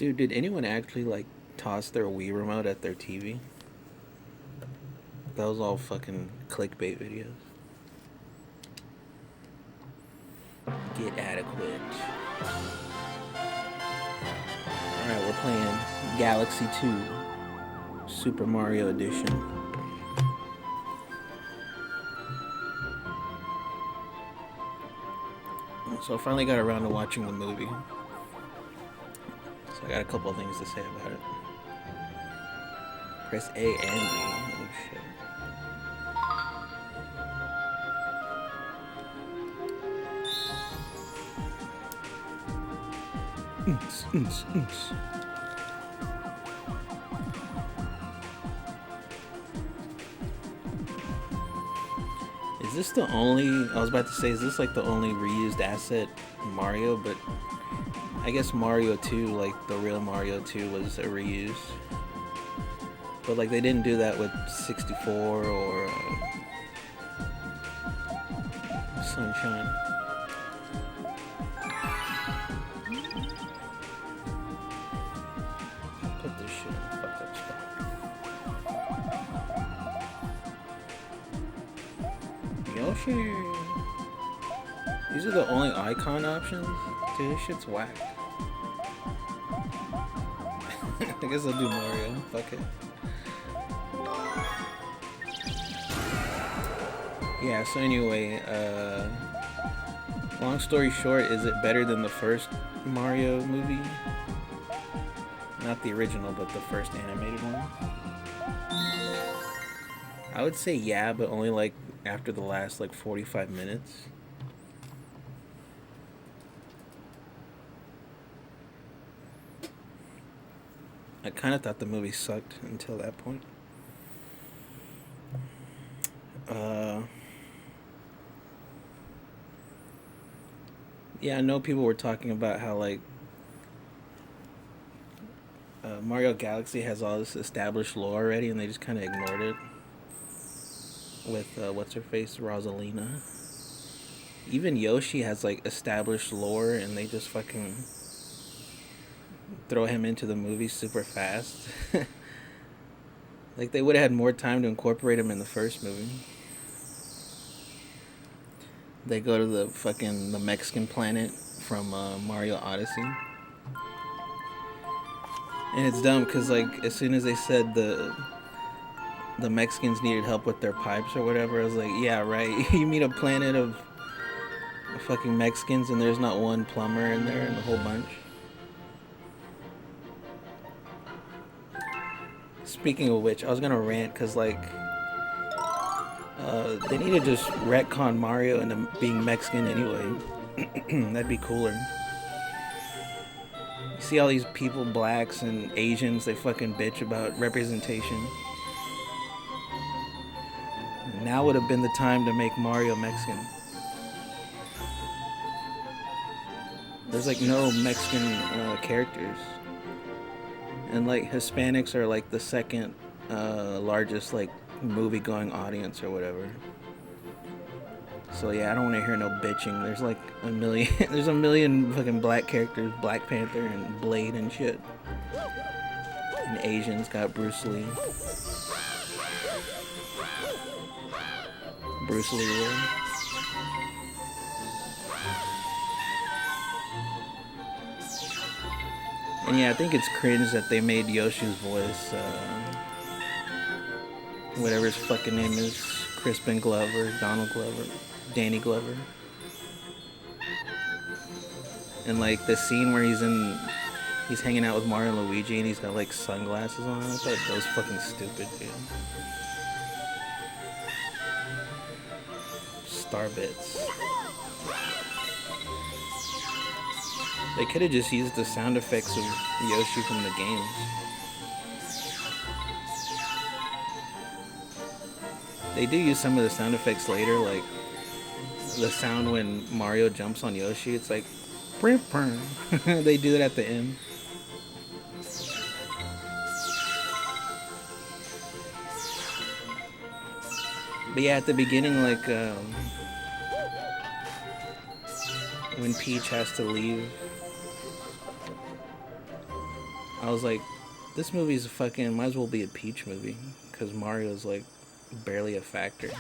Dude, did anyone actually like toss their Wii remote at their TV? That was all fucking clickbait videos. Get adequate. Alright, we're playing Galaxy 2 Super Mario Edition. So I finally got around to watching the movie. So I got a couple of things to say about it. Press A and B. Oh shit. Is this the only... I was about to say, is this like the only reused asset in Mario? But I guess Mario 2, like the real Mario 2, was a reuse. But like they didn't do that with 64 or Sunshine. Put this shit in the fucked up spot. Yoshi. These are the only icon options? Dude, this shit's whack. I guess I'll do Mario. Fuck it. Yeah, so anyway, long story short, is it better than the first Mario movie? Not the original, but the first animated one. I would say yeah, but only like after the last like 45 minutes. I kind of thought the movie sucked until that point. Yeah, I know people were talking about how like Mario Galaxy has all this established lore already, and they just kind of ignored it with what's her face, Rosalina. Even Yoshi has like established lore, and they just fucking throw him into the movie super fast. Like they would have had more time to incorporate him in the first movie. They go to the Mexican planet from Mario Odyssey. And it's dumb because like as soon as they said the Mexicans needed help with their pipes or whatever, I was like, yeah, right. You meet a planet of fucking Mexicans and there's not one plumber in there in the whole bunch. Speaking of which, I was gonna rant because like they need to just retcon Mario into being Mexican anyway. That'd be cooler. You see all these people, blacks and Asians, they fucking bitch about representation. Now would have been the time to make Mario Mexican. There's like no Mexican characters. And like Hispanics are like the second largest like movie going audience or whatever. So yeah, I don't want to hear no bitching. There's like a million there's a million fucking black characters, Black Panther and Blade and shit. And Asians got Bruce Lee. Bruce Lee World. And yeah, I think it's cringe that they made Yoshi's voice whatever his fucking name is, Crispin Glover, Donald Glover, Danny Glover. And like the scene where he's hanging out with Mario and Luigi and he's got like sunglasses on. I thought that was fucking stupid, dude. Star bits. They could have just used the sound effects of Yoshi from the games. They do use some of the sound effects later, like the sound when Mario jumps on Yoshi. It's like, they do it at the end. But yeah, at the beginning, like when Peach has to leave I was like, this movie's fucking might as well be a Peach movie because Mario's like barely a factor.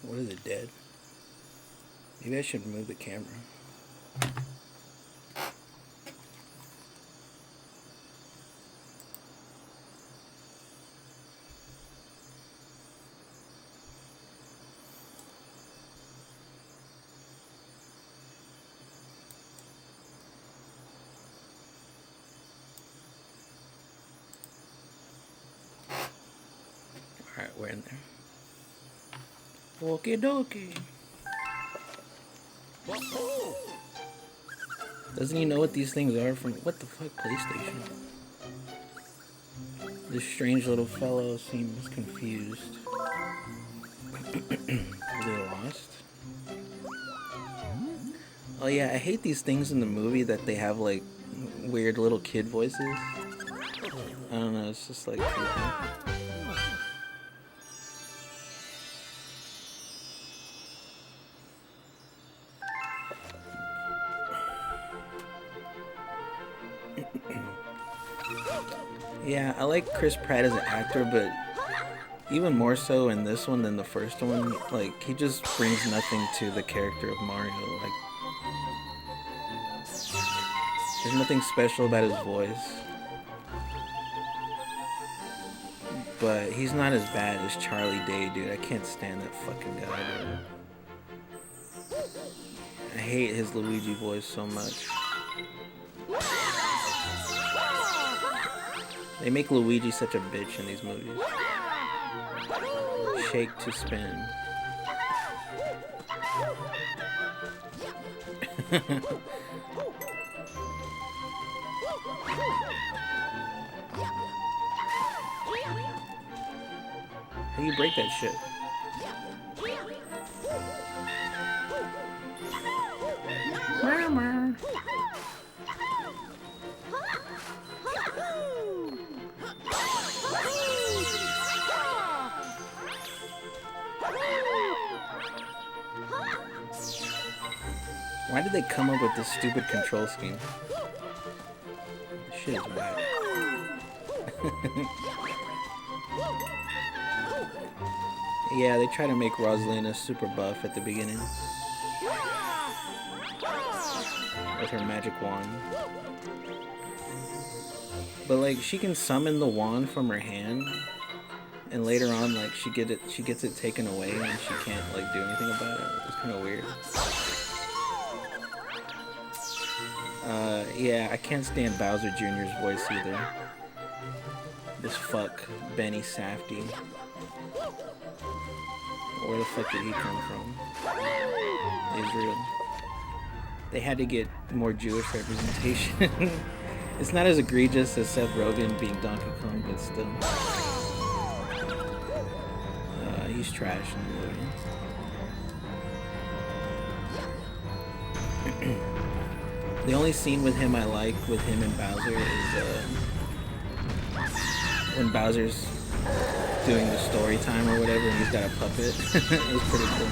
What is it, dead? Maybe I should move the camera. Alright, we're in there. Okie dokie. Doesn't he know what these things are from? What the fuck, PlayStation? This strange little fellow seems confused. Is he lost? Oh yeah, I hate these things in the movie that they have like weird little kid voices. I don't know, it's just like creepy. Yeah, I like Chris Pratt as an actor, but even more so in this one than the first one. Like, he just brings nothing to the character of Mario. Like, there's nothing special about his voice. But he's not as bad as Charlie Day, dude. I can't stand that fucking guy, dude. I hate his Luigi voice so much. They make Luigi such a bitch in these movies. Shake to spin. How do you break that shit? Why did they come up with this stupid control scheme? This shit is whack. Yeah, they try to make Rosalina super buff at the beginning. With her magic wand. But like, she can summon the wand from her hand. And later on, like, she gets it taken away and she can't like do anything about it. It's kind of weird. Yeah, I can't stand Bowser Jr.'s voice either. This fuck, Benny Safdie. Where the fuck did he come from? Israel. They had to get more Jewish representation. It's not as egregious as Seth Rogen being Donkey Kong, but still. He's trash in the movie. The only scene with him I like, with him and Bowser, is when Bowser's doing the story time or whatever and he's got a puppet. It was pretty cool.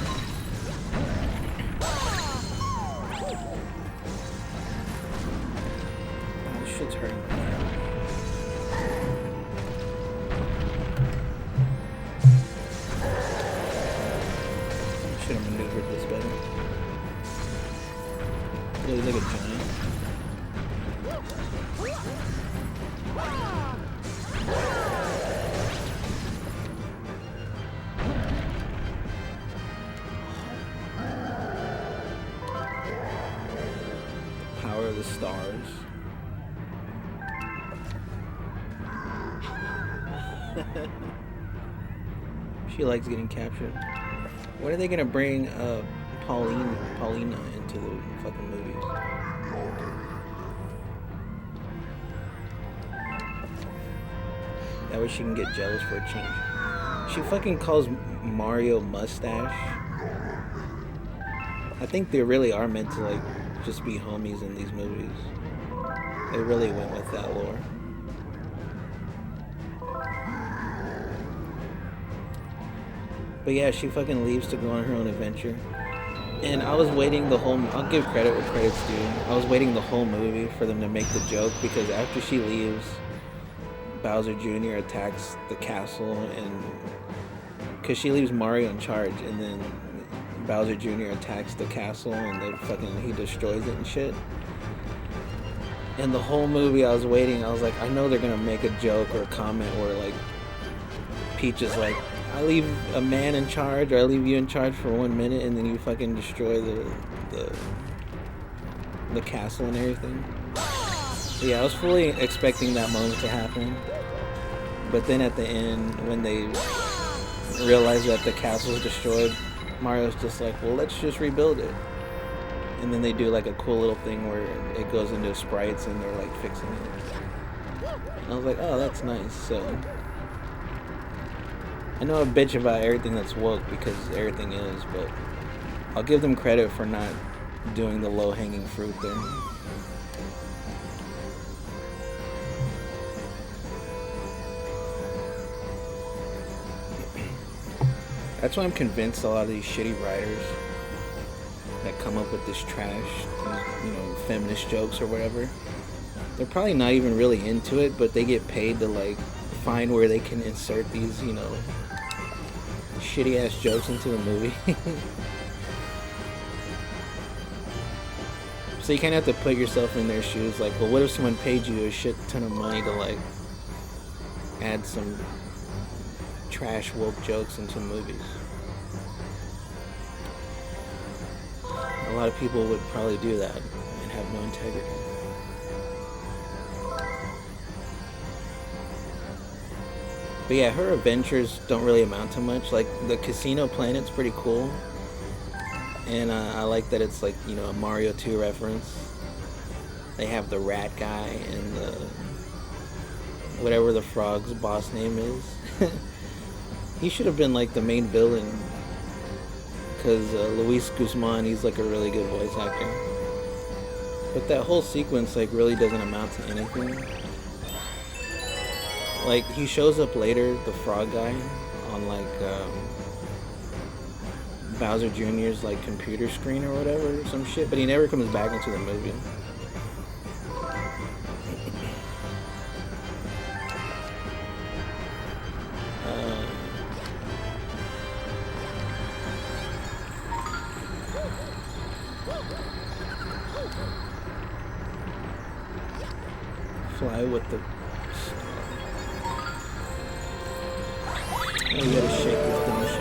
Oh, this shit's hurting. Should have maneuvered this better. Really like a giant. Power of the stars. She likes getting captured. When are they gonna bring Paulina into the fucking movies? That way she can get jealous for a change. She fucking calls Mario Mustache. I think they really are meant to like just be homies in these movies. They really went with that lore. But yeah, she fucking leaves to go on her own adventure. And I was waiting the whole... I'll give credit where credit's due. I was waiting the whole movie for them to make the joke, because after she leaves, Bowser Jr. attacks the castle, and... Because she leaves Mario in charge, and then Bowser Jr. attacks the castle, and he destroys it and shit. And the whole movie I was waiting, I was like, I know they're gonna make a joke or a comment where, like, Peach is like, I leave a man in charge, or I leave you in charge for 1 minute, and then you fucking destroy the castle and everything. So yeah, I was fully expecting that moment to happen. But then at the end, when they realize that the castle is destroyed, Mario's just like, well, let's just rebuild it. And then they do like a cool little thing where it goes into sprites and they're like fixing it. And I was like, oh, that's nice. So I know a bitch about everything that's woke, because everything is, but I'll give them credit for not doing the low-hanging fruit there. That's why I'm convinced a lot of these shitty writers that come up with this trash, feminist jokes or whatever, they're probably not even really into it, but they get paid to like find where they can insert these, shitty ass jokes into the movie. So you kind of have to put yourself in their shoes. Like, well, what if someone paid you a shit ton of money to like add some trash woke jokes into movies? A lot of people would probably do that and have no integrity. But yeah, her adventures don't really amount to much. Like, the casino planet's pretty cool. And I like that it's like, a Mario 2 reference. They have the rat guy and the... whatever the frog's boss name is. He should have been like the main villain. Because Luis Guzman, he's like a really good voice actor. But that whole sequence like really doesn't amount to anything. Like, he shows up later, the frog guy, on like Bowser Jr.'s like computer screen or whatever, or some shit, but he never comes back into the movie. Fly with the... Oh, you gotta shake this dumb shit.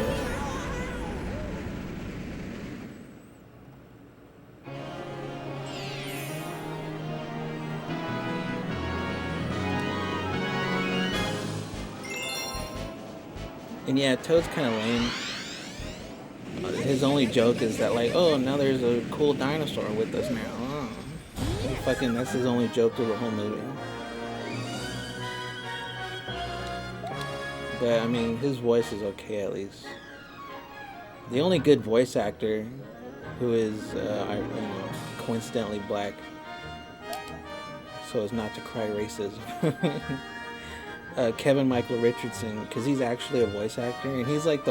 And yeah, Toad's kind of lame. His only joke is that like, oh, now there's a cool dinosaur with us now. Oh. Fucking, that's his only joke through the whole movie. But I mean, his voice is okay at least. The only good voice actor, who is coincidentally black, so as not to cry racism, Kevin Michael Richardson, because he's actually a voice actor, and he's like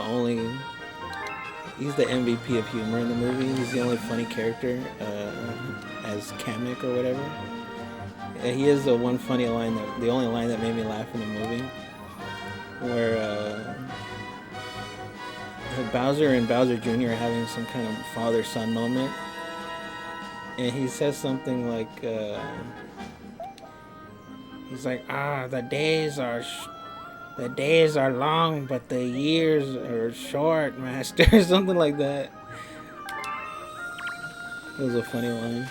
he's the MVP of humor in the movie. He's the only funny character as Kamek or whatever. And he is the one funny line, the only line that made me laugh in the movie, where Bowser and Bowser Jr. are having some kind of father-son moment, and he says something like, he's like, the days are long, but the years are short, master, or something like that. It was a funny line.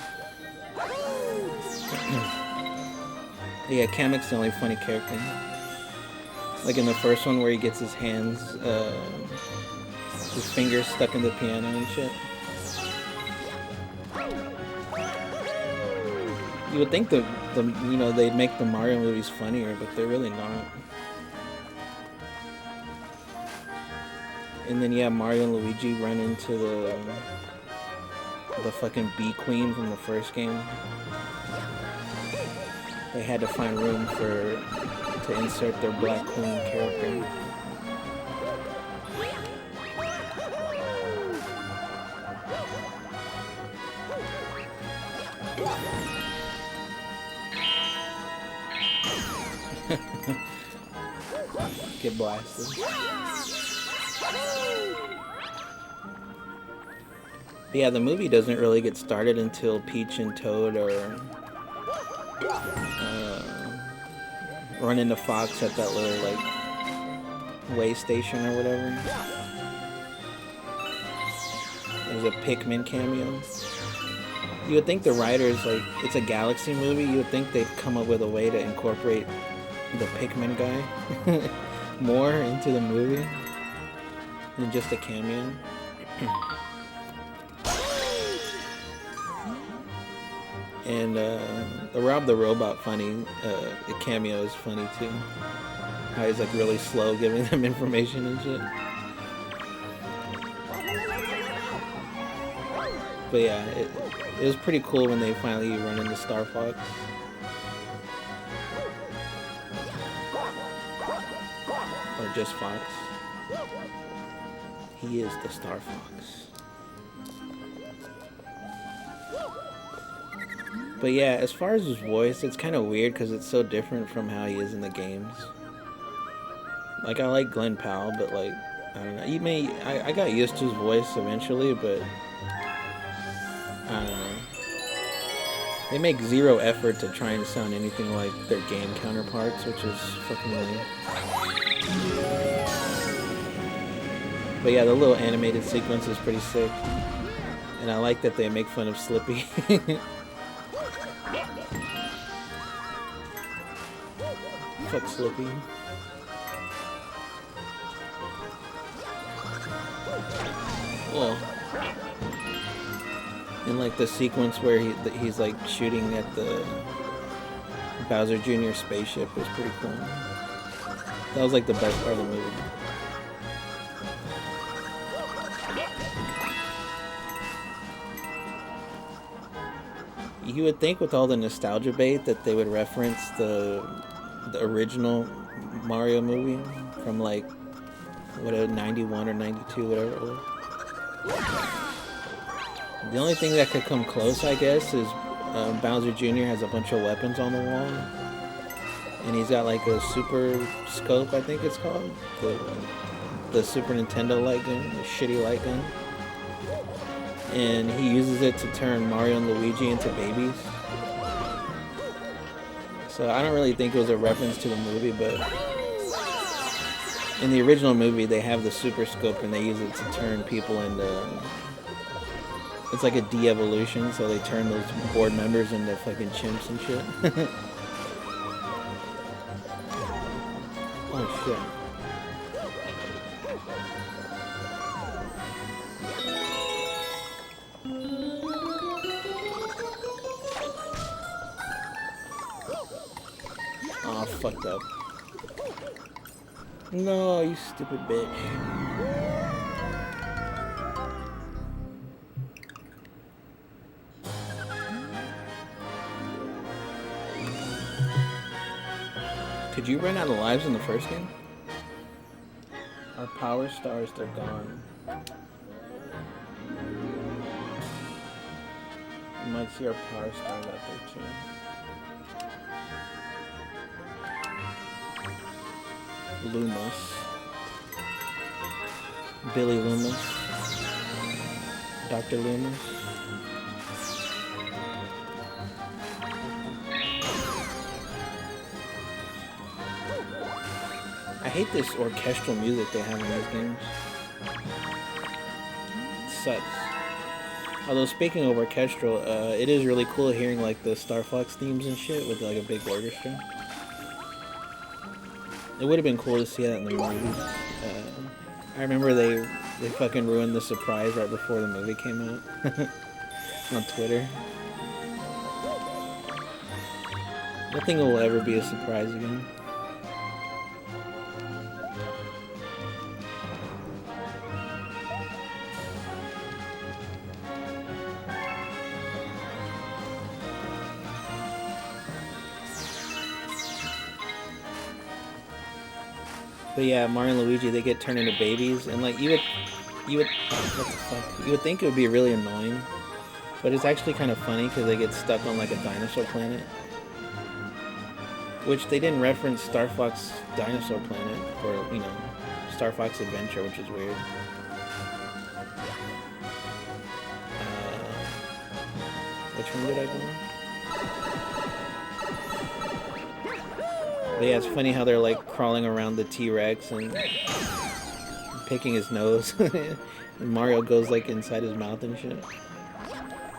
Yeah, Kamek's the only funny character. Like in the first one where he gets his hands, his fingers stuck in the piano and shit. You would think they'd make the Mario movies funnier, but they're really not. And then yeah, Mario and Luigi run into the fucking bee queen from the first game. they had to find room to insert their Black Queen character. Get blasted. But yeah, the movie doesn't really get started until Peach and Toad are running into Fox at that little like way station or whatever. There's a Pikmin cameo. You would think the writers, like, it's a Galaxy movie, you would think they'd come up with a way to incorporate the Pikmin guy more into the movie than just a cameo. And the Rob the Robot the cameo is funny too. How he's like really slow giving them information and shit. But yeah, it was pretty cool when they finally run into Star Fox. Or just Fox. He is the Star Fox. But yeah, as far as his voice, it's kind of weird because it's so different from how he is in the games. Like, I like Glenn Powell, but like, I don't know. I got used to his voice eventually, but I don't know. They make zero effort to try and sound anything like their game counterparts, which is fucking lame. But yeah, the little animated sequence is pretty sick. And I like that they make fun of Slippy. Fuck Slippy. Whoa. And like the sequence where he's like shooting at the Bowser Jr. spaceship was pretty cool. That was like the best part of the movie. You would think with all the nostalgia bait that they would reference the original Mario movie from like 91 or 92, whatever it was. The only thing that could come close, I guess, is Bowser Jr. has a bunch of weapons on the wall, and he's got like a super scope, I think it's called, the Super Nintendo light gun, the shitty light gun, and he uses it to turn Mario and Luigi into babies. So I don't really think it was a reference to the movie, but in the original movie they have the super scope and they use it to turn people into, it's like a de-evolution, so they turn those board members into fucking chimps and shit. Oh shit. Oh, fucked up. No, you stupid bitch. Could you run out of lives in the first game? Our power stars, they're gone. You might see our power stars out there too. Loomis. Billy Loomis. Dr. Loomis. I hate this orchestral music they have in these games. It sucks. Although speaking of orchestral, it is really cool hearing like the Star Fox themes and shit with like a big orchestra. It would have been cool to see that in the movies. I remember they fucking ruined the surprise right before the movie came out on Twitter. Nothing will ever be a surprise again. But yeah, Mario and Luigi, they get turned into babies, and like you would, what the fuck? You would think it would be really annoying, but it's actually kind of funny because they get stuck on like a dinosaur planet, which they didn't reference Star Fox Dinosaur Planet or Star Fox Adventure, which is weird. Which one did I go on? But yeah, it's funny how they're like crawling around the T-Rex and picking his nose. And Mario goes like inside his mouth and shit.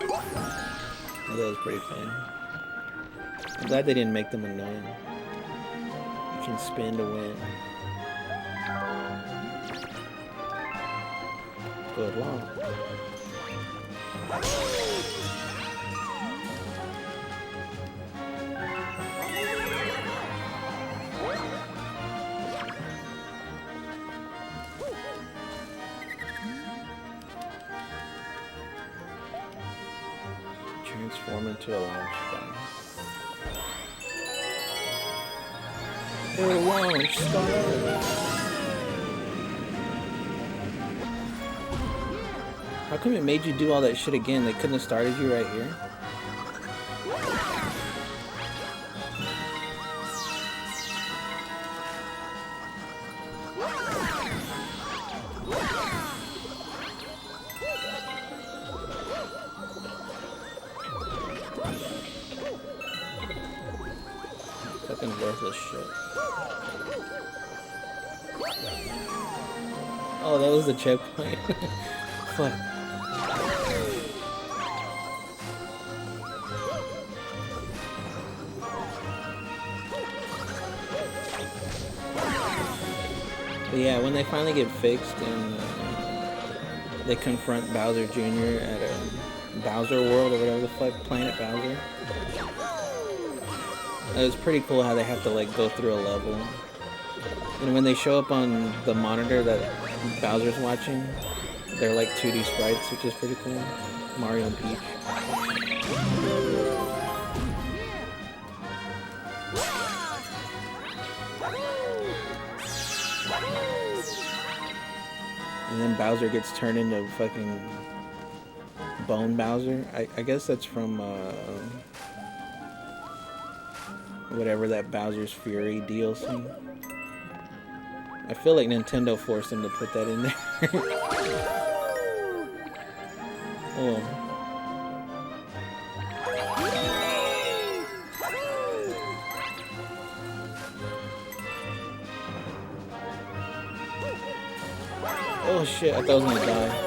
That was pretty funny. I'm glad they didn't make them annoying. You can spin to win. Good luck. Transform into a launch star. A launch star. How come it made you do all that shit again? They couldn't have started you right here? Fucking worthless shit. Oh, that was the checkpoint. Fuck. But yeah, when they finally get fixed and they confront Bowser Jr. at a Bowser World or whatever the fuck, Planet Bowser. It was pretty cool how they have to like go through a level. And when they show up on the monitor that Bowser's watching, they're like 2D sprites, which is pretty cool. Mario and Peach. And then Bowser gets turned into fucking Bone Bowser. I guess that's from whatever that Bowser's Fury DLC. I feel like Nintendo forced them to put that in there. Oh. Oh shit, I thought I was gonna die.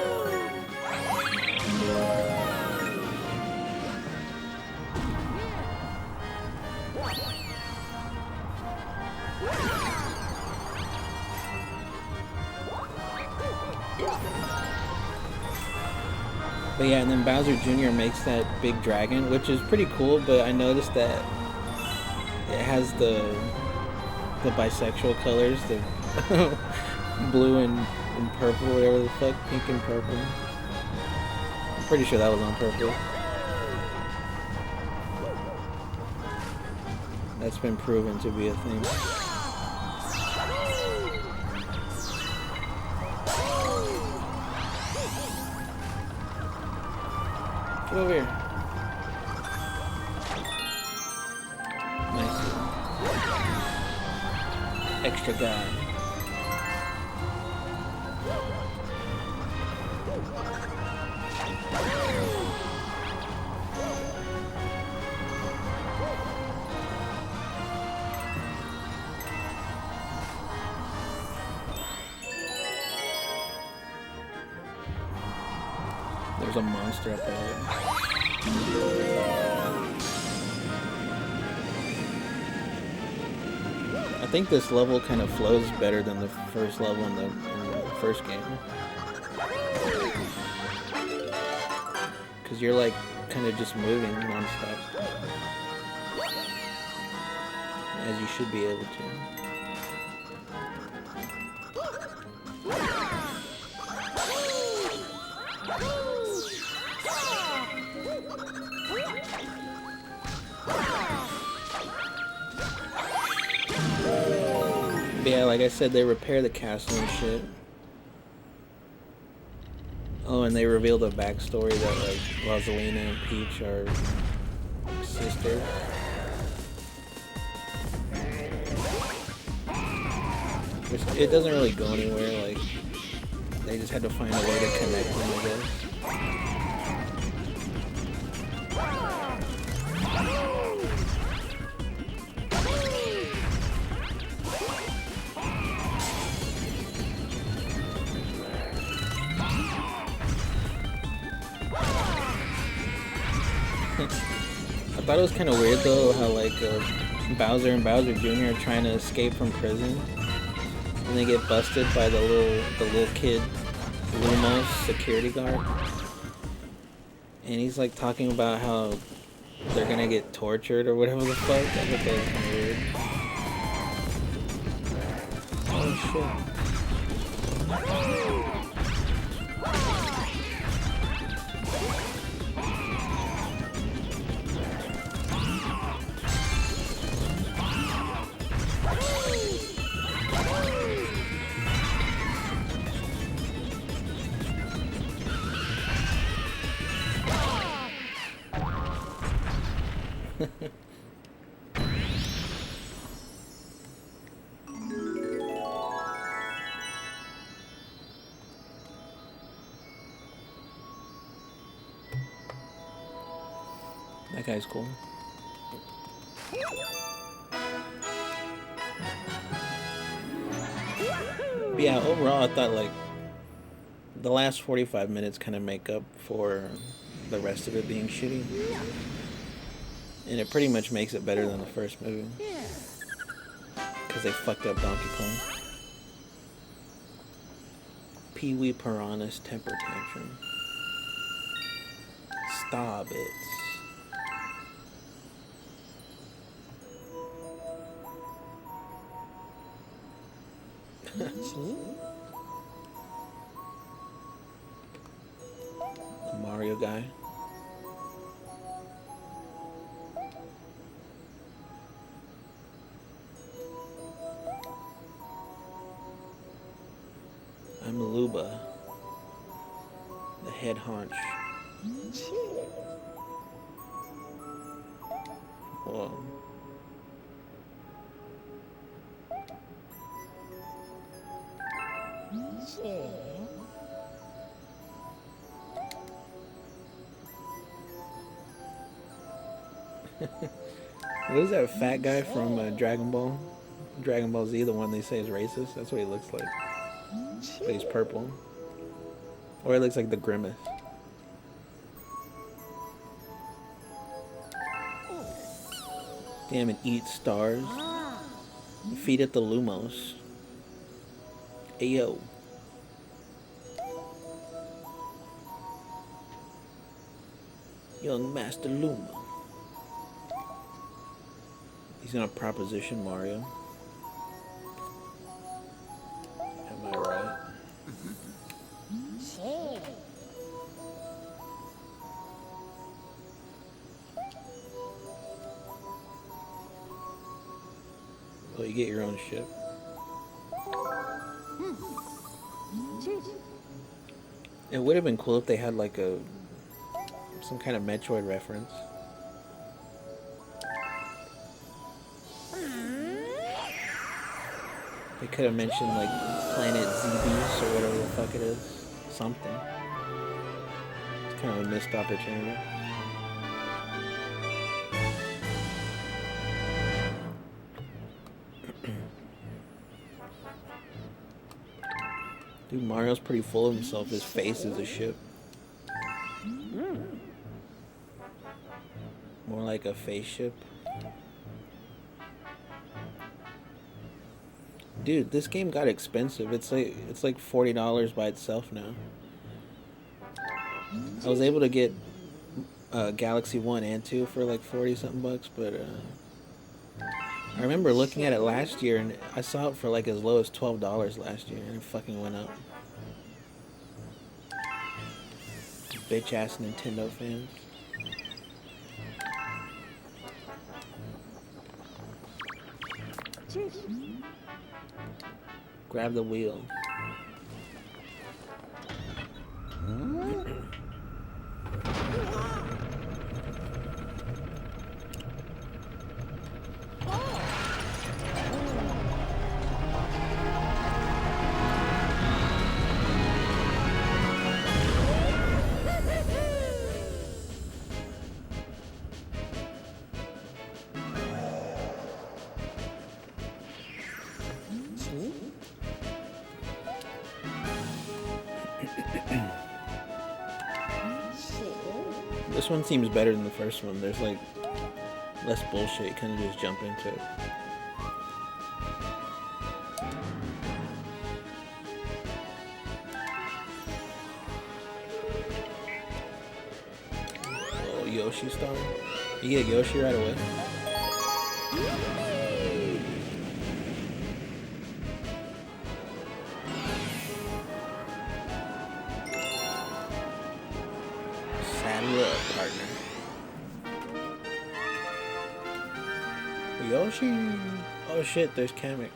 But yeah, and then Bowser Jr. makes that big dragon, which is pretty cool, but I noticed that it has the bisexual colors, the blue and purple, whatever the fuck, pink and purple. I'm pretty sure that was on purpose. That's been proven to be a thing. Get over here. Nice. Extra guy. There's a monster up there. I think this level kind of flows better than the first level in the first game. Because you're like kind of just moving non-stop. As you should be able to. But yeah, like I said, they repair the castle and shit. Oh, and they reveal the backstory that like Rosalina and Peach are sisters. Which it doesn't really go anywhere. Like they just had to find a way to connect them, I guess. I thought it was kind of weird though how like Bowser and Bowser Jr. are trying to escape from prison, and they get busted by the little kid, Lumos security guard, and he's like talking about how they're gonna get tortured or whatever the fuck. I thought that was kind of weird. Oh shit. That guy's cool. But yeah, overall, I thought like the last 45 minutes kind of make up for the rest of it being shitty. And it pretty much makes it better than the first movie. Because they fucked up Donkey Kong. Pee-wee Piranha's temper tantrum. Stop it. The Mario guy. I'm Luba, the head haunch. Whoa. What is that fat guy from Dragon Ball? Dragon Ball Z, the one they say is racist? That's what he looks like. But he's purple. Or he looks like the Grimace. Damn, and eat stars. Feed it the Lumos. Ayo. Young Master Luma. He's gonna proposition Mario. Am I right? Well, you get your own ship. It would have been cool if they had like some kind of Metroid reference. They could have mentioned like Planet Z-Beast or whatever the fuck it is. Something. It's kind of a missed opportunity. Dude, Mario's pretty full of himself. His face is a ship. More like a face ship. Dude, this game got expensive. It's like $40 by itself now. I was able to get Galaxy 1 and 2 for like 40 something bucks, but I remember looking at it last year and I saw it for like as low as $12 last year and it fucking went up. Bitch ass Nintendo fans. Grab the wheel. This one seems better than the first one. There's like less bullshit. You kind of just jump into it. Oh, Yoshi star. You get Yoshi right away. Saddle up, partner. Yoshi! Oh shit, there's Kamek.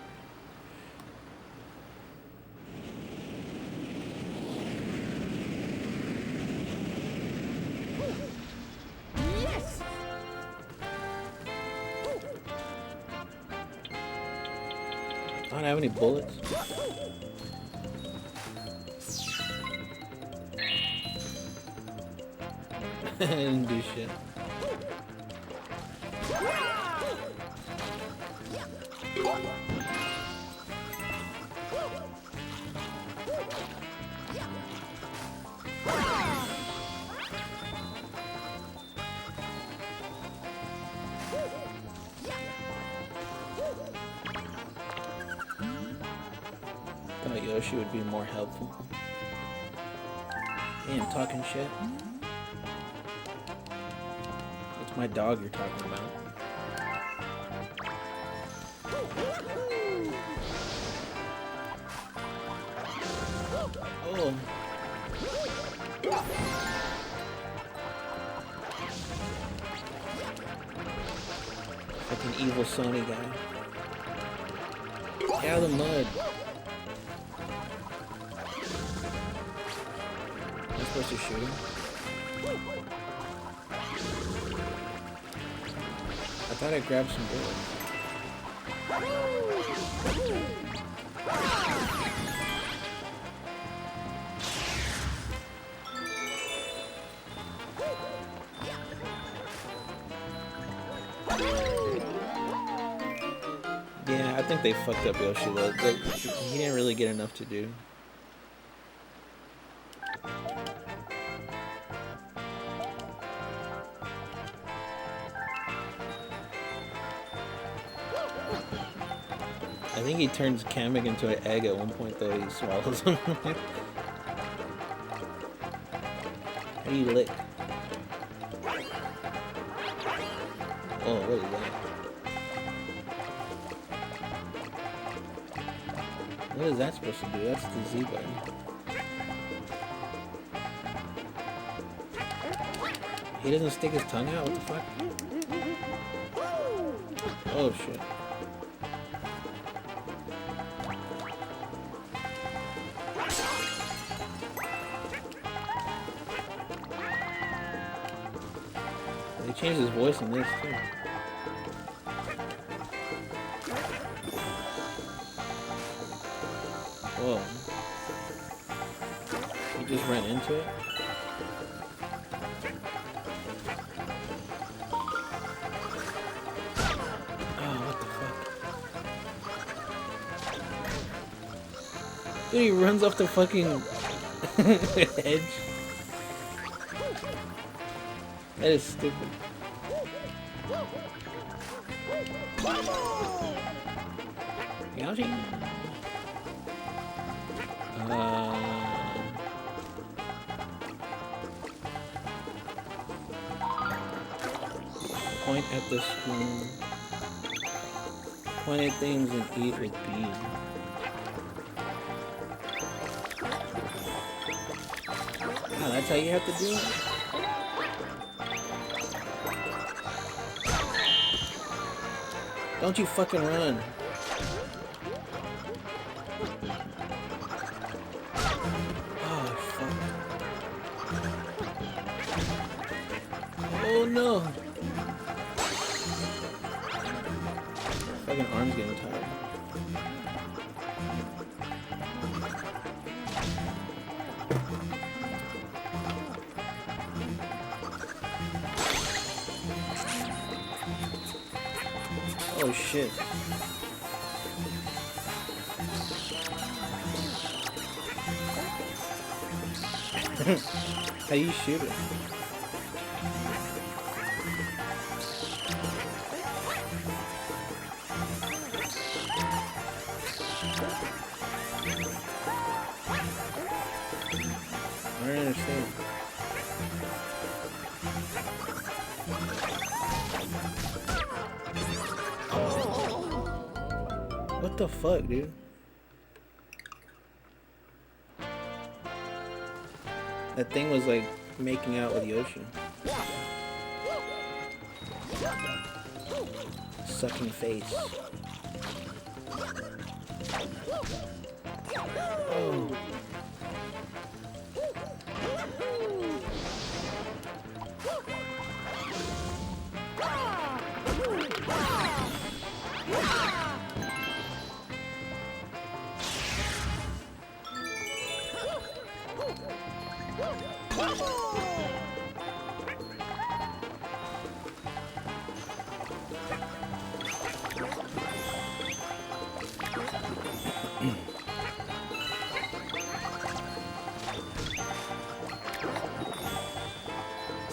Yes! I don't have any bullets. I didn't do shit. Thought Yoshi would be more helpful. Damn, talking shit. It's my dog you're talking about. Oh. Like an evil Sony guy. Get out of the mud. Am I supposed to shoot him? I thought I grabbed some bullets. Yeah, I think they fucked up Yoshi though. He didn't really get enough to do. I think he turns Kamek into an egg at one point though, he swallows him. How do you lick? Oh, what is that? What is that supposed to do? That's the Z button. He doesn't stick his tongue out? What the fuck? Oh shit. They changed his voice in this too. Whoa. He just ran into it? Oh, what the fuck? Dude, he runs off the fucking edge. That is stupid. Yoshi. Point at the spoon. Point at things and eat with B. Oh, that's how you have to do it? Don't you fucking run. no! Fucking arm's getting tired. Oh shit. How you shoot it? I don't understand. What the fuck, dude? That thing was like making out with Yoshi. Sucking face. Oh.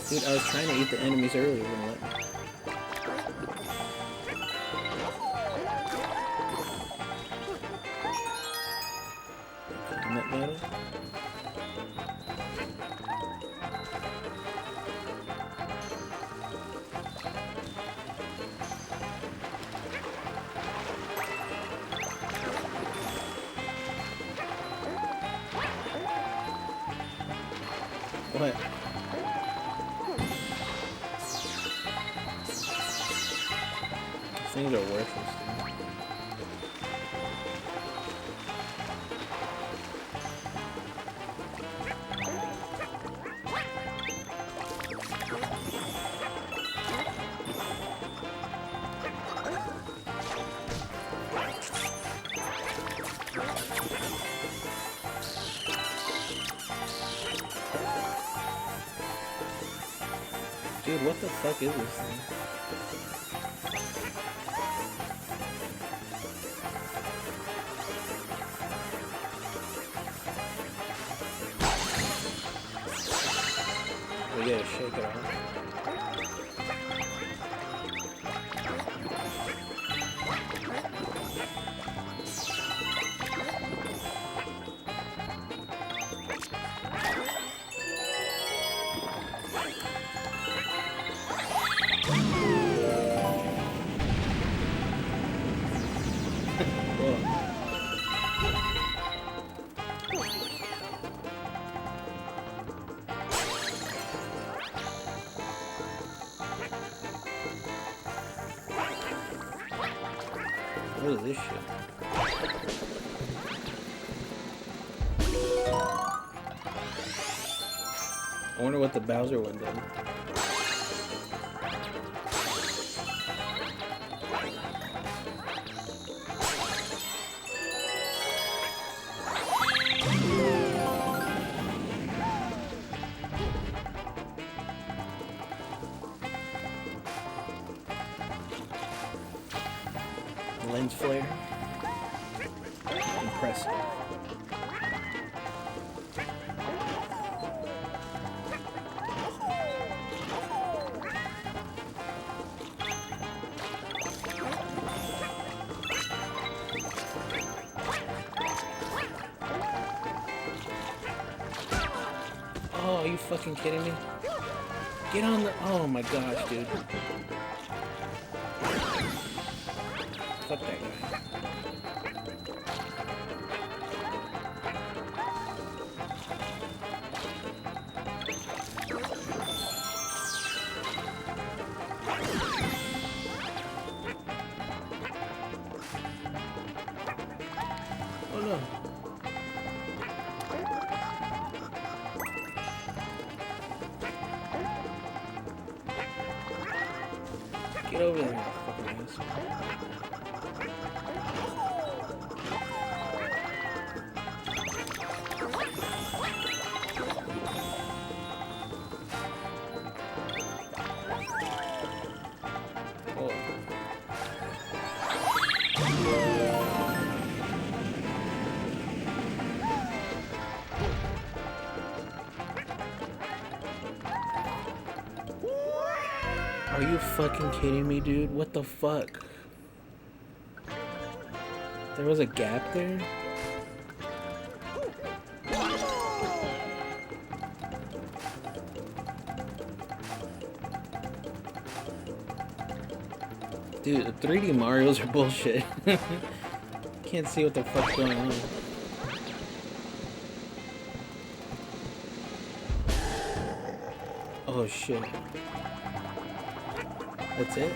Dude, I was trying to eat the enemies earlier, wouldn't let me. In that battle? What? Things are worthless. Dude, what the fuck is this thing? We gotta shake it off. What is this shit? I wonder what the Bowser one did. Lens flare. Impressive. Oh, are you fucking kidding me? Get on the... Oh my gosh, dude. Fuck that guy. Oh no. Get over there, fucking asshole. Oh. Are you fucking kidding me, dude? What the fuck? There was a gap there? Dude, the 3D Marios are bullshit. Can't see what the fuck's going on. Oh shit. That's it?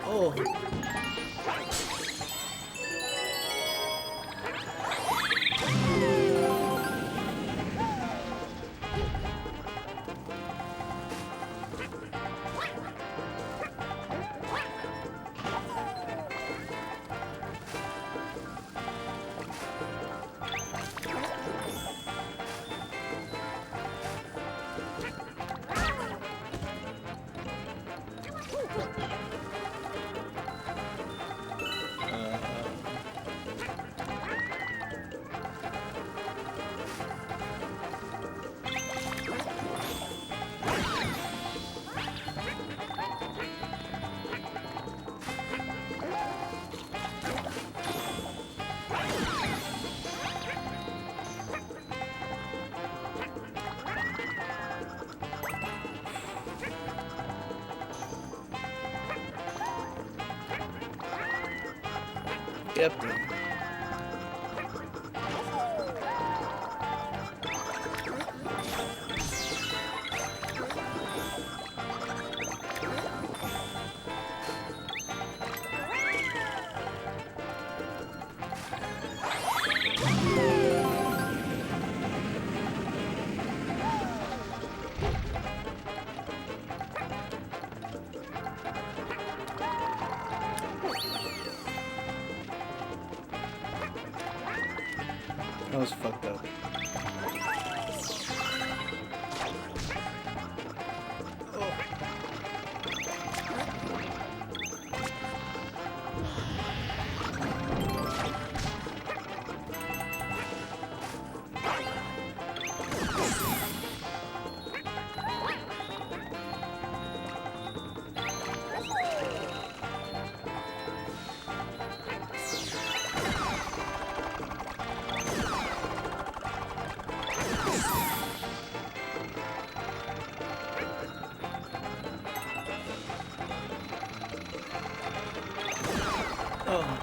Oh. Yep. That was fucked up. Oh.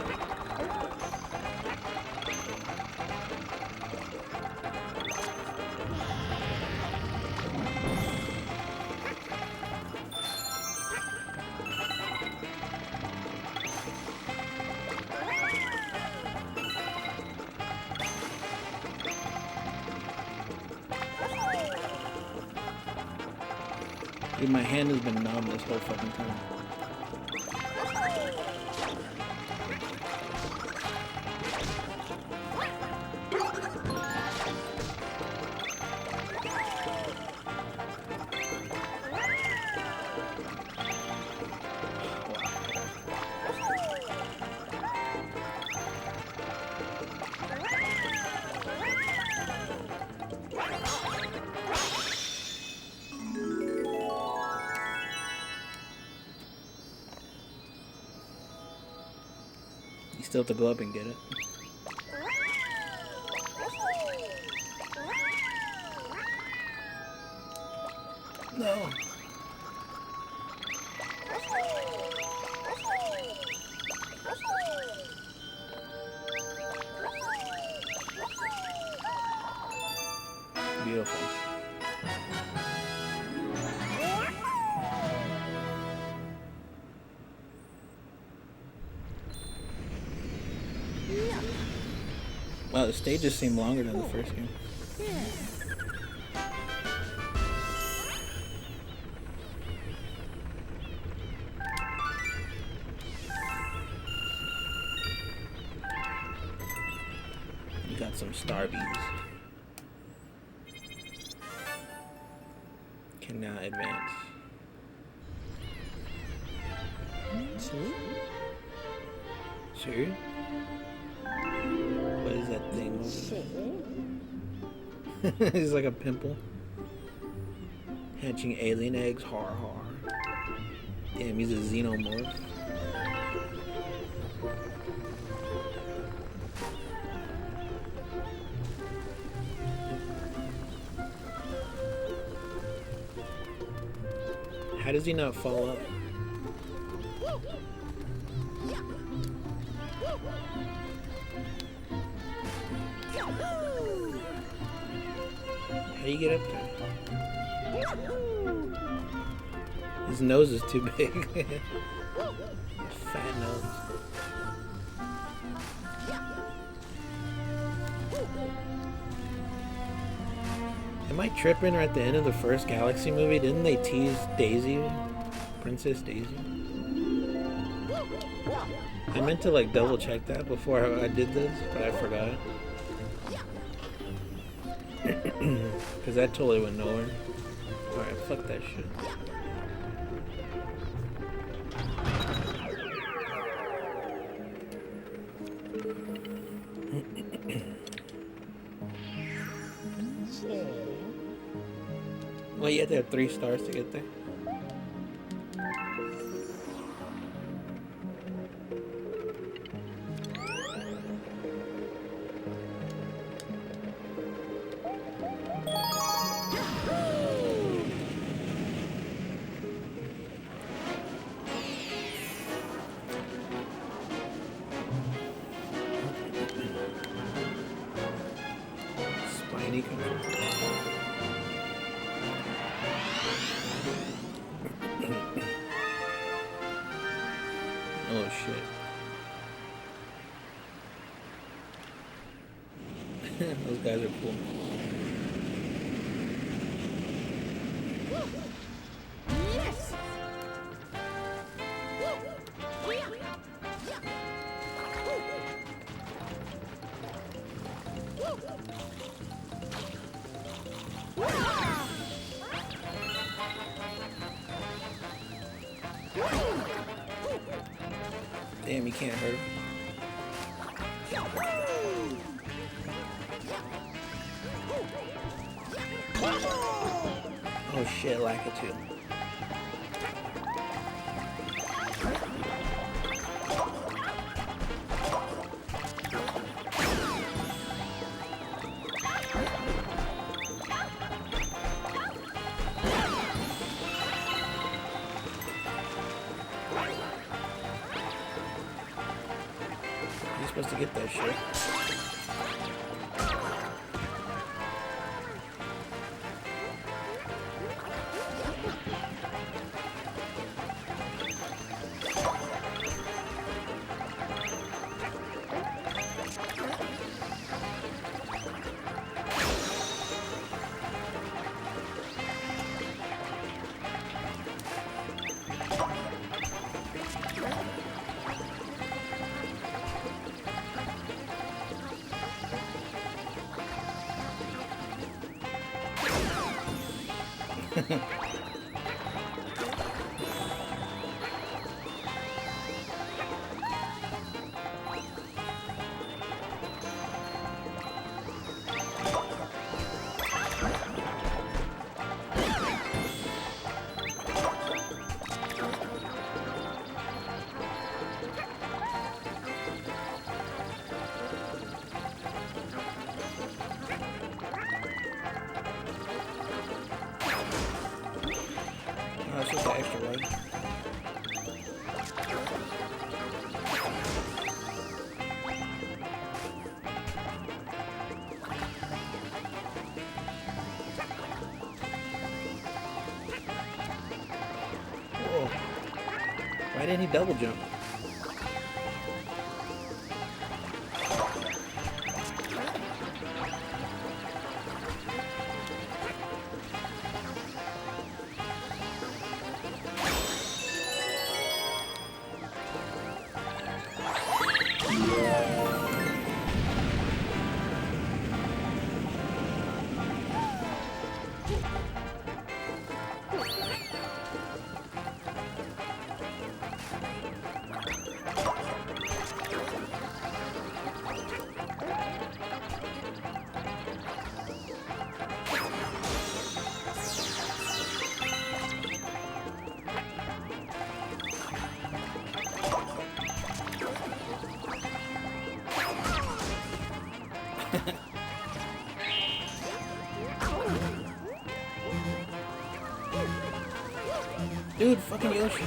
Dude, my hand has been numb this whole fucking time. You still have to go up and get it. No. Beautiful. Wow, the stages seem longer than the first game. Yeah. got some Starbies. Can now advance. Sure. What is that thing over there? It's like a pimple. Hatching alien eggs, har har. Damn, he's a xenomorph. How does he not fall up? How do you get up there? His nose is too big. Fat nose. Am I tripping, or at the end of the first Galaxy movie, didn't they tease Daisy? Princess Daisy? I meant to like double check that before I did this, but I forgot. Because that totally went nowhere. Alright, fuck that shit. Well, you have to have 3 stars to get there. Spiny control. Oh shit. Those guys are cool. Yes. Damn, you can't hurt him. Oh shit, Lakitu. You're supposed to get that shit. Oh, it's just an extra leg. Whoa. Why didn't he double jump? Dude, fucking Yoshi.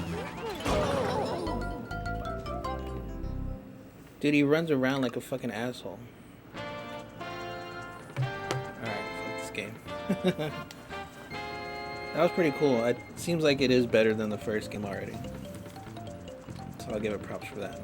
Dude, he runs around like a fucking asshole. Alright, fuck this game. That was pretty cool. It seems like it is better than the first game already. So I'll give it props for that.